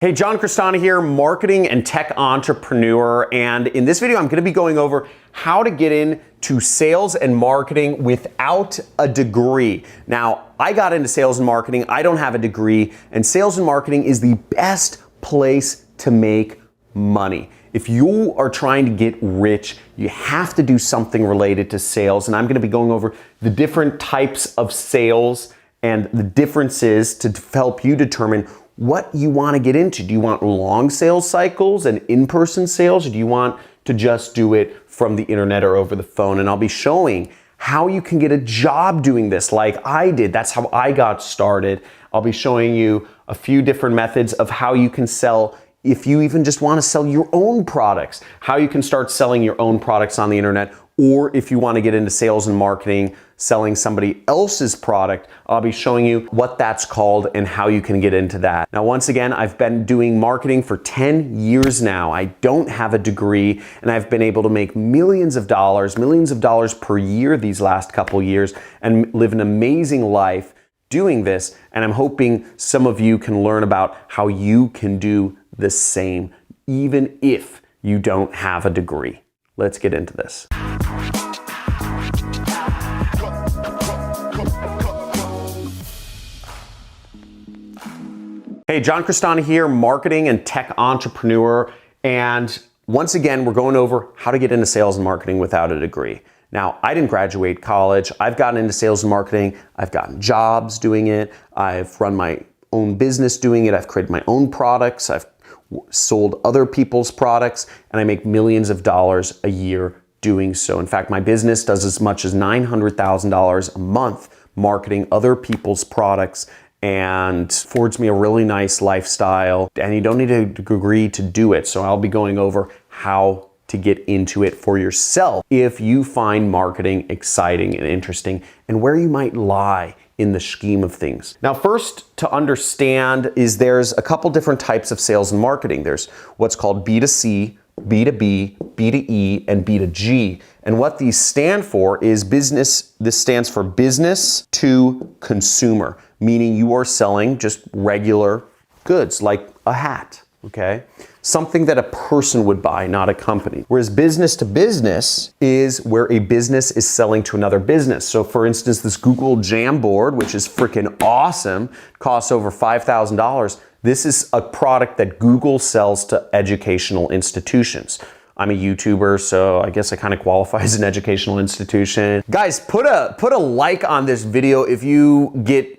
Hey, John Crestani here, marketing and tech entrepreneur. And in this video, I'm going to be going over how to get into sales and marketing without a degree. Now, I got into sales and marketing. I don't have a degree, and sales and marketing is the best place to make money. If you are trying to get rich, you have to do something related to sales. And I'm going to be going over the different types of sales and the differences to help you determine what you want to get into. Do you want long sales cycles and in-person sales, or do you want to just do it from the internet or over the phone? And I'll be showing how you can get a job doing this like I did. That's how I got started. I'll be showing you a few different methods of how you can sell if you even just want to sell your own products, how you can start selling your own products on the internet, or if you want to get into sales and marketing, selling somebody else's product, I'll be showing you what that's called and how you can get into that. Now, once again, I've been doing marketing for 10 years now. I don't have a degree, and I've been able to make millions of dollars per year these last couple years and live an amazing life doing this. And I'm hoping some of you can learn about how you can do the same, even if you don't have a degree. Let's get into this. Hey, John Crestani here, marketing and tech entrepreneur. And once again, we're going over how to get into sales and marketing without a degree. Now, I didn't graduate college. I've gotten into sales and marketing. I've gotten jobs doing it. I've run my own business doing it. I've created my own products. I've sold other people's products, and I make millions of dollars a year doing so. In fact, my business does as much as $900,000 a month marketing other people's products and affords me a really nice lifestyle. And you don't need a degree to do it. So I'll be going over how to get into it for yourself if you find marketing exciting and interesting, and where you might lie in the scheme of things. Now, first to understand is there's a couple different types of sales and marketing. There's what's called B2C, B2B, B2E, and B2G. And what these stand for is business. This stands for business to consumer, meaning you are selling just regular goods like a hat, okay? Something that a person would buy, not a company. Whereas business to business is where a business is selling to another business. So for instance, this Google Jamboard, which is freaking awesome, costs over $5,000. This is a product that Google sells to educational institutions. I'm a YouTuber, so I guess I kind of qualify as an educational institution. Guys, put a like on this video if you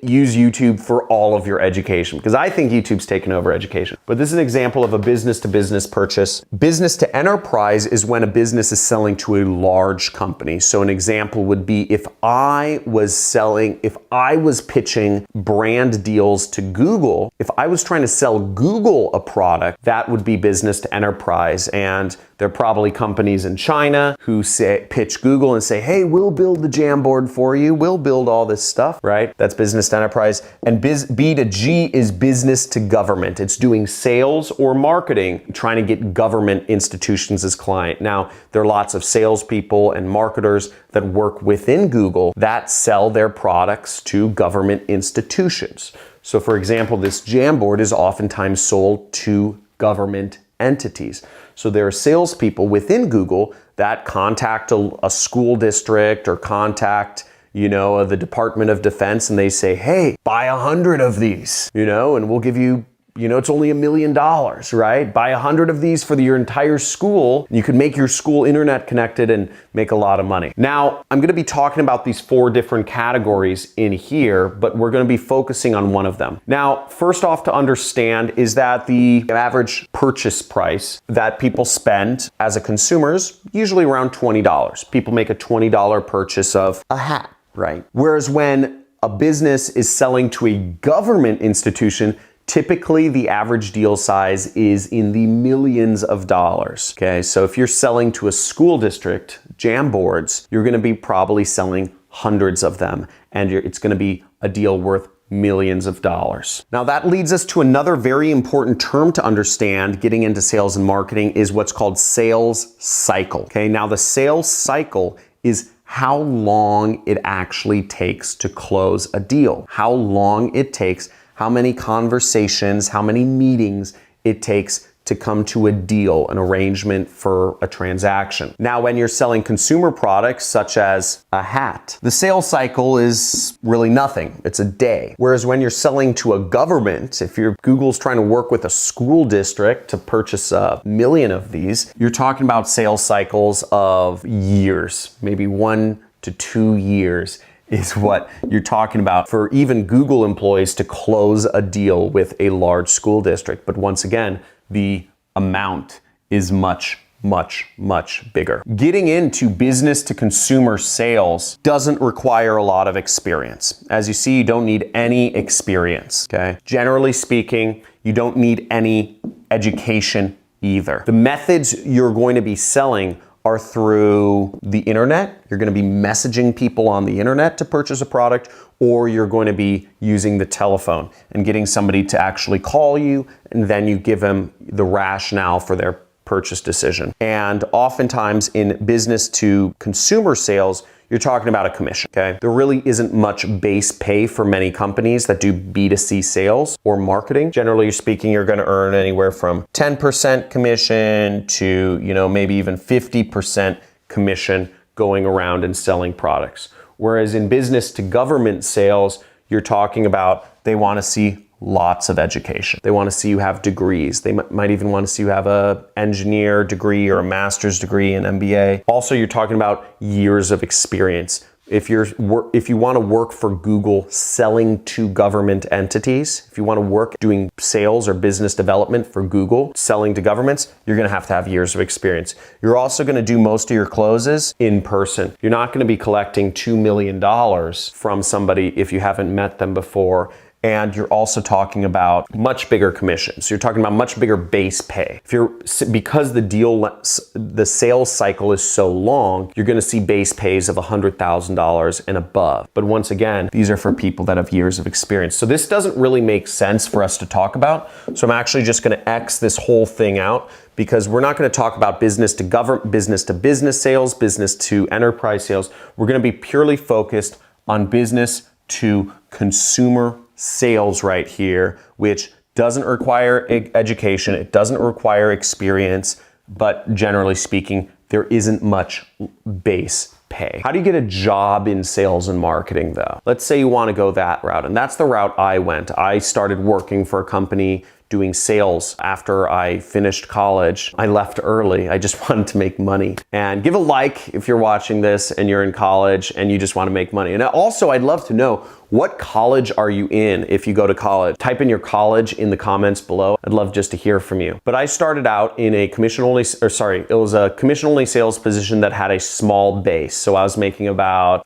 use YouTube for all of your education, because I think YouTube's taken over education. But this is an example of a business-to-business purchase. Business to enterprise is when a business is selling to a large company. So an example would be if I was pitching brand deals to Google, if I was trying to sell Google a product, that would be business to enterprise. And there are probably companies in China who pitch Google and say, hey, we'll build the Jamboard for you. We'll build all this stuff, right? That's business to enterprise. And B to G is business to government. It's doing sales or marketing, trying to get government institutions as client. Now, there are lots of salespeople and marketers that work within Google that sell their products to government institutions. So for example, this Jamboard is oftentimes sold to government entities. So there are salespeople within Google that contact a school district or contact, the Department of Defense, and they say, hey, buy 100 of these, and we'll give you, it's only $1 million, right? Buy 100 of these for your entire school. You can make your school internet connected and make a lot of money. Now, I'm going to be talking about these 4 different categories in here, but we're going to be focusing on one of them. Now, first off to understand is that the average purchase price that people spend as a consumer is usually around $20. People make a $20 purchase of a hat, right? Whereas when a business is selling to a government institution, typically the average deal size is in the millions of dollars, okay? So if you're selling to a school district, Jamboards, you're gonna be probably selling hundreds of them, and it's gonna be a deal worth millions of dollars. Now that leads us to another very important term to understand getting into sales and marketing is what's called sales cycle, okay? Now the sales cycle is how long it actually takes to close a deal, how long it takes, how many conversations, how many meetings it takes to come to a deal, an arrangement for a transaction. Now, when you're selling consumer products such as a hat, the sales cycle is really nothing. It's a day. Whereas when you're selling to a government, if Google's trying to work with a school district to purchase 1 million of these, you're talking about sales cycles of years, maybe 1 to 2 years is what you're talking about for even Google employees to close a deal with a large school district. But once again, the amount is much, much, much bigger. Getting into business to consumer sales doesn't require a lot of experience. As you see, you don't need any experience, okay? Generally speaking, you don't need any education either. The methods you're going to be selling are through the internet. You're going to be messaging people on the internet to purchase a product, or you're going to be using the telephone and getting somebody to actually call you, and then you give them the rationale for their purchase decision. And oftentimes in business to consumer sales, you're talking about a commission, okay? There really isn't much base pay for many companies that do B2C sales or marketing. Generally speaking, you're gonna earn anywhere from 10% commission to, maybe even 50% commission going around and selling products. Whereas in business to government sales, you're talking about they wanna see lots of education. They want to see you have degrees. They might even want to see you have an engineer degree or a master's degree, an MBA. Also, you're talking about years of experience. If you want to work for Google selling to government entities, if you want to work doing sales or business development for Google selling to governments, you're going to have years of experience. You're also going to do most of your closes in person. You're not going to be collecting $2 million from somebody if you haven't met them before. And you're also talking about much bigger commissions. You're talking about much bigger base pay. Because the sales cycle is so long, you're gonna see base pays of $100,000 and above. But once again, these are for people that have years of experience. So this doesn't really make sense for us to talk about. So I'm actually just gonna X this whole thing out, because we're not gonna talk about business to business sales, business to enterprise sales. We're gonna be purely focused on business to consumer sales right here, which doesn't require education, it doesn't require experience, but generally speaking, there isn't much base pay. How do you get a job in sales and marketing though? Let's say you want to go that route, and that's the route I went. I started working for a company doing sales after I finished college. I left early. I just wanted to make money. And give a like if you're watching this and you're in college and you just want to make money. And also, I'd love to know, what college are you in if you go to college? Type in your college in the comments below. I'd love just to hear from you. But I started out in a commission-only sales position that had a small base. So I was making about,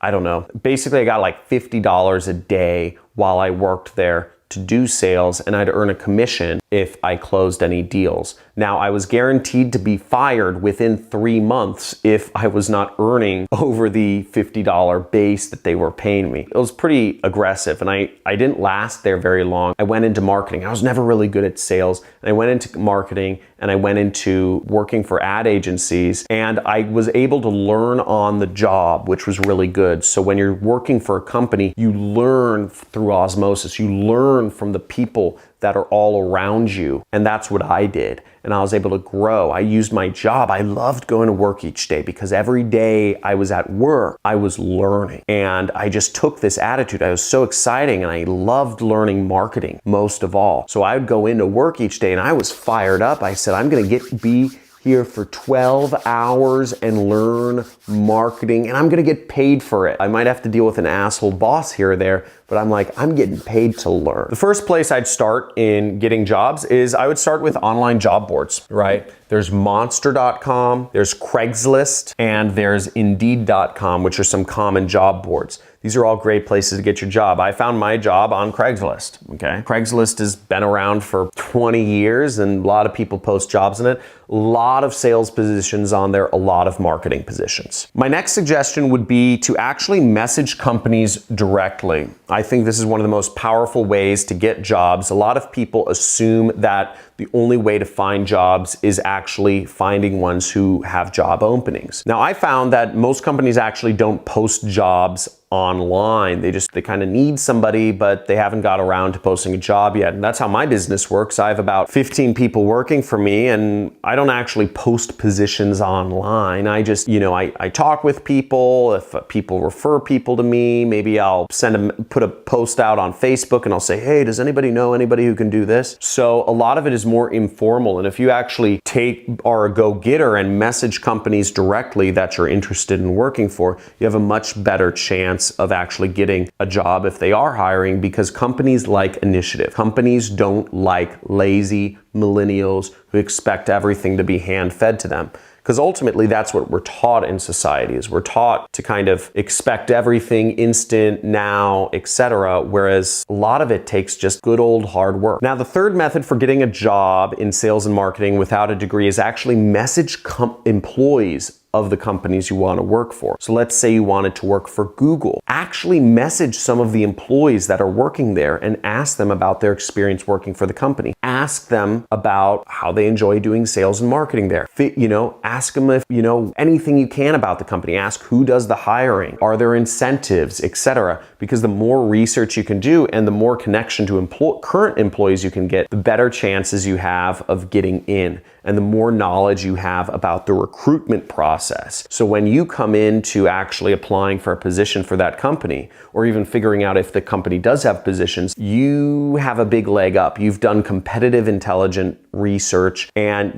basically I got like $50 a day while I worked there to do sales, and I'd earn a commission if I closed any deals. Now, I was guaranteed to be fired within 3 months if I was not earning over the $50 base that they were paying me. It was pretty aggressive, and I didn't last there very long. I went into marketing. I was never really good at sales, and I went into marketing, and I went into working for ad agencies, and I was able to learn on the job, which was really good. So when you're working for a company, you learn through osmosis. You learn from the people that are all around you. And that's what I did. And I was able to grow. I used my job. I loved going to work each day because every day I was at work, I was learning. And I just took this attitude. I was so exciting, and I loved learning marketing most of all. So I would go into work each day and I was fired up. I said, I'm gonna be here for 12 hours and learn marketing, and I'm gonna get paid for it. I might have to deal with an asshole boss here or there, but I'm like, I'm getting paid to learn. The first place I'd start in getting jobs is I would start with online job boards, right? There's Monster.com, there's Craigslist, and there's Indeed.com, which are some common job boards. These are all great places to get your job. I found my job on Craigslist, okay? Craigslist has been around for 20 years, and a lot of people post jobs in it. A lot of sales positions on there, a lot of marketing positions. My next suggestion would be to actually message companies directly. I think this is one of the most powerful ways to get jobs. A lot of people assume that the only way to find jobs is actually finding ones who have job openings. Now, I found that most companies actually don't post jobs online. They kind of need somebody, but they haven't got around to posting a job yet. And that's how my business works. I have about 15 people working for me, and I don't actually post positions online. I just, I talk with people. If people refer people to me, maybe I'll put a post out on Facebook and I'll say, hey, does anybody know anybody who can do this? So a lot of it is more informal. And if you actually are a go-getter and message companies directly that you're interested in working for, you have a much better chance of actually getting a job if they are hiring, because companies like initiative. Companies don't like lazy millennials who expect everything to be hand-fed to them. Because ultimately that's what we're taught in society, is we're taught to kind of expect everything instant, now, etc. Whereas a lot of it takes just good old hard work. Now, the third method for getting a job in sales and marketing without a degree is actually message employees of the companies you want to work for. So let's say you wanted to work for Google. Actually message some of the employees that are working there and ask them about their experience working for the company. Ask them about how they enjoy doing sales and marketing there. Ask them if, anything you can about the company. Ask who does the hiring. Are there incentives, etc. Because the more research you can do and the more connection to current employees you can get, the better chances you have of getting in, and the more knowledge you have about the recruitment process. So when you come into actually applying for a position for that company, or even figuring out if the company does have positions, you have a big leg up. You've done competitive intelligent research, and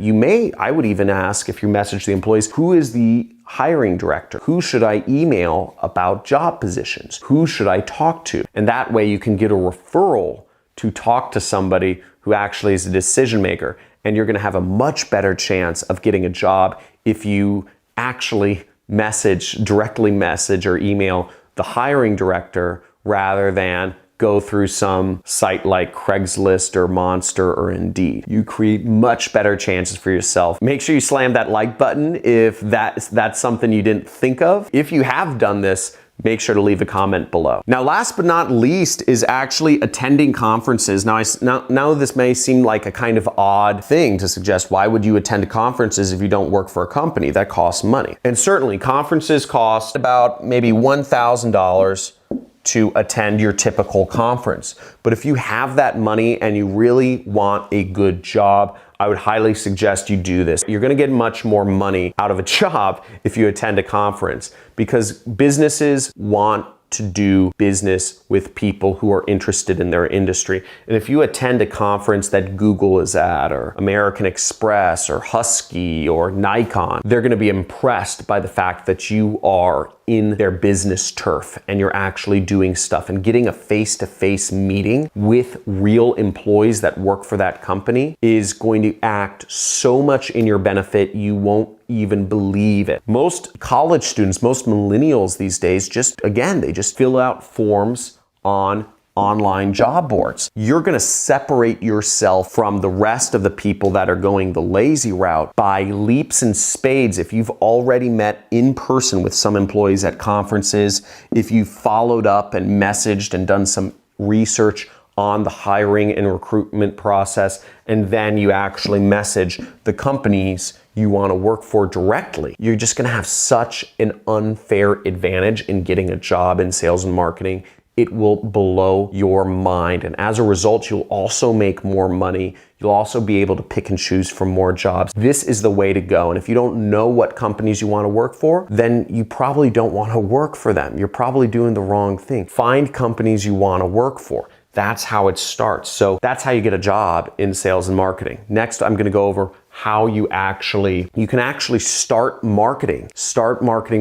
I would even ask, if you message the employees, who is the hiring director? Who should I email about job positions? Who should I talk to? And that way you can get a referral to talk to somebody who actually is a decision maker. And you're going to have a much better chance of getting a job if you actually directly message or email the hiring director rather than go through some site like Craigslist or Monster or Indeed. You create much better chances for yourself. Make sure you slam that like button if that's something you didn't think of. If you have done this, make sure to leave a comment below. Now, last but not least is actually attending conferences. Now this may seem like a kind of odd thing to suggest. Why would you attend conferences if you don't work for a company? That costs money. And certainly conferences cost about maybe $1,000 to attend your typical conference. But if you have that money and you really want a good job, I would highly suggest you do this. You're going to get much more money out of a job if you attend a conference, because businesses want to do business with people who are interested in their industry. And if you attend a conference that Google is at, or American Express, or Husky, or Nikon, they're going to be impressed by the fact that you are in their business turf and you're actually doing stuff. And getting a face-to-face meeting with real employees that work for that company is going to act so much in your benefit, you won't even believe it. Most college students, most millennials these days, they just fill out forms on online job boards. You're going to separate yourself from the rest of the people that are going the lazy route by leaps and spades. If you've already met in person with some employees at conferences, if you've followed up and messaged and done some research on the hiring and recruitment process, and then you actually message the companies you want to work for directly, you're just going to have such an unfair advantage in getting a job in sales and marketing. It will blow your mind. And as a result, you'll also make more money. You'll also be able to pick and choose from more jobs. This is the way to go. And if you don't know what companies you want to work for, then you probably don't want to work for them. You're probably doing the wrong thing. Find companies you want to work for. That's how it starts. So that's how you get a job in sales and marketing. Next, I'm going to go over how you can actually start marketing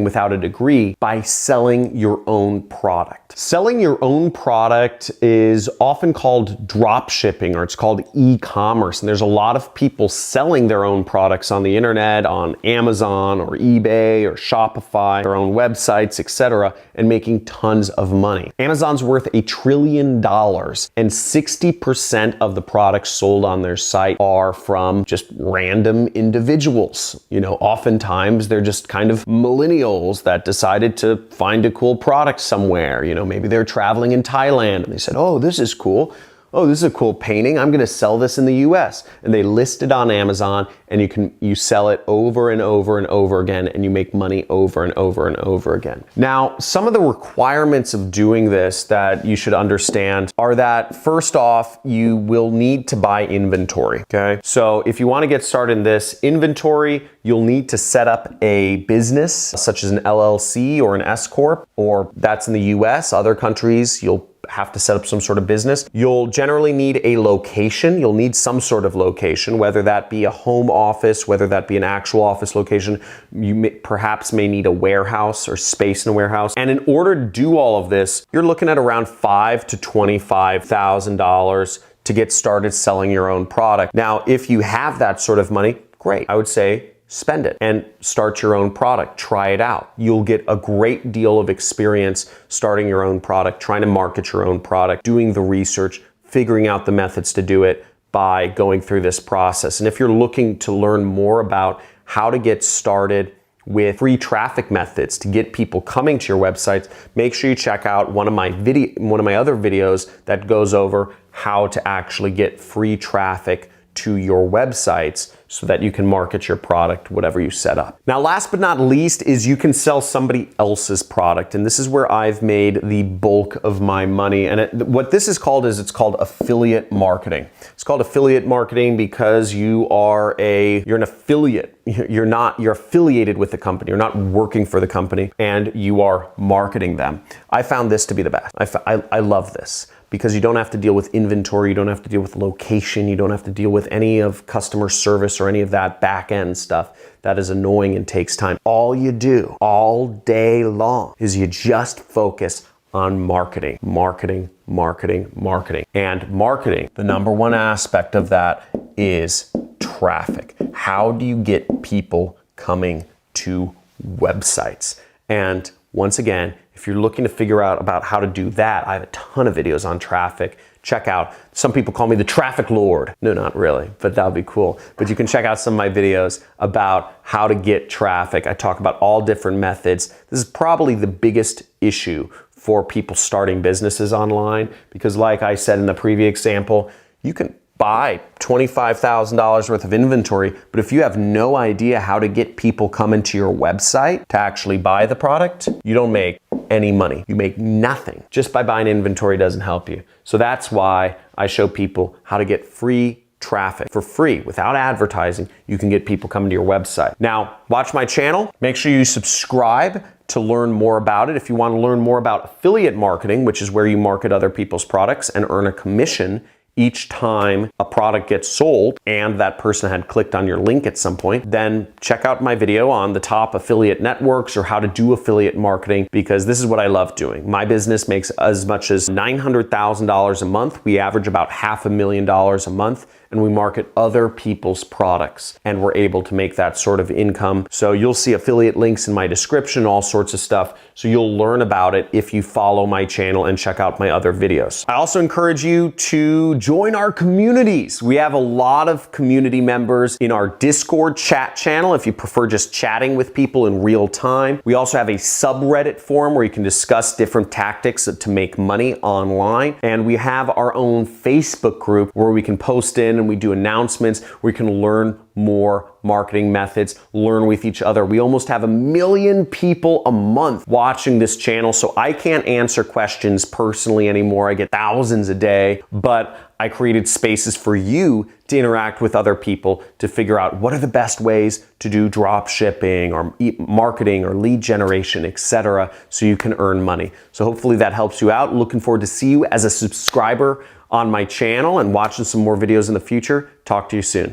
without a degree by selling your own product. Selling your own product is often called drop shipping, or it's called e-commerce. And there's a lot of people selling their own products on the internet, on Amazon or eBay or Shopify, their own websites, etc., and making tons of money. Amazon's worth $1 trillion, and 60% of the products sold on their site are from just random individuals. Oftentimes they're just kind of millennials that decided to find a cool product somewhere. Maybe they're traveling in Thailand and they said, oh, this is cool. oh, this is a cool painting. I'm gonna sell this in the US. And they list it on Amazon, and you sell it over and over and over again, and you make money over and over and over again. Now, some of the requirements of doing this that you should understand are that, first off, you will need to buy inventory, okay? So if you wanna get started in this inventory, you'll need to set up a business, such as an LLC or an S Corp, or that's in the US. Other countries, you'll have to set up some sort of business. You'll generally need a location. You'll need some sort of location, whether that be a home office, whether that be an actual office location. You perhaps may need a warehouse or space in a warehouse. And in order to do all of this, you're looking at around $5,000 to $25,000 to get started selling your own product. Now, if you have that sort of money, great. I would say spend it and start your own product. Try it out. You'll get a great deal of experience starting your own product, trying to market your own product, doing the research, figuring out the methods to do it by going through this process. And if you're looking to learn more about how to get started with free traffic methods to get people coming to your websites, make sure you check out one of my other videos that goes over how to actually get free traffic to your websites so that you can market your product, whatever you set up. Now, last but not least is you can sell somebody else's product. And this is where I've made the bulk of my money. And what this is called it's called affiliate marketing. It's called affiliate marketing because you're an affiliate. You're affiliated with the company. You're not working for the company, and you are marketing them. I found this to be the best. I love this, because you don't have to deal with inventory, you don't have to deal with location, you don't have to deal with any of customer service or any of that back end stuff that is annoying and takes time. All you do all day long is you just focus on marketing, marketing, marketing, marketing. And marketing, the number one aspect of that is traffic. How do you get people coming to websites? And once again, if you're looking to figure out about how to do that, I have a ton of videos on traffic. Check out, some people call me the traffic lord. No, not really, but that would be cool. But you can check out some of my videos about how to get traffic. I talk about all different methods. This is probably the biggest issue for people starting businesses online, because like I said in the previous example, you can buy $25,000 worth of inventory, but if you have no idea how to get people coming to your website to actually buy the product, you don't make any money. You make nothing. Just by buying inventory doesn't help you. So that's why I show people how to get free traffic for free without advertising. You can get people coming to your website. Now, watch my channel. Make sure you subscribe to learn more about it. If you want to learn more about affiliate marketing, which is where you market other people's products and earn a commission each time a product gets sold and that person had clicked on your link at some point, then check out my video on the top affiliate networks or how to do affiliate marketing, because this is what I love doing. My business makes as much as $900,000 a month. We average about $500,000 a month, and we market other people's products, and we're able to make that sort of income. So you'll see affiliate links in my description, all sorts of stuff. So you'll learn about it if you follow my channel and check out my other videos. I also encourage you to join our communities. We have a lot of community members in our Discord chat channel if you prefer just chatting with people in real time. We also have a subreddit forum where you can discuss different tactics to make money online. And we have our own Facebook group where we can post in and we do announcements, where you can learn more marketing methods, learn with each other. We almost have 1 million people a month watching this channel, so I can't answer questions personally anymore. I get thousands a day, but I created spaces for you to interact with other people to figure out what are the best ways to do drop shipping or marketing or lead generation, etc., so you can earn money. So hopefully that helps you out. Looking forward to see you as a subscriber on my channel and watching some more videos in the future. Talk to you soon.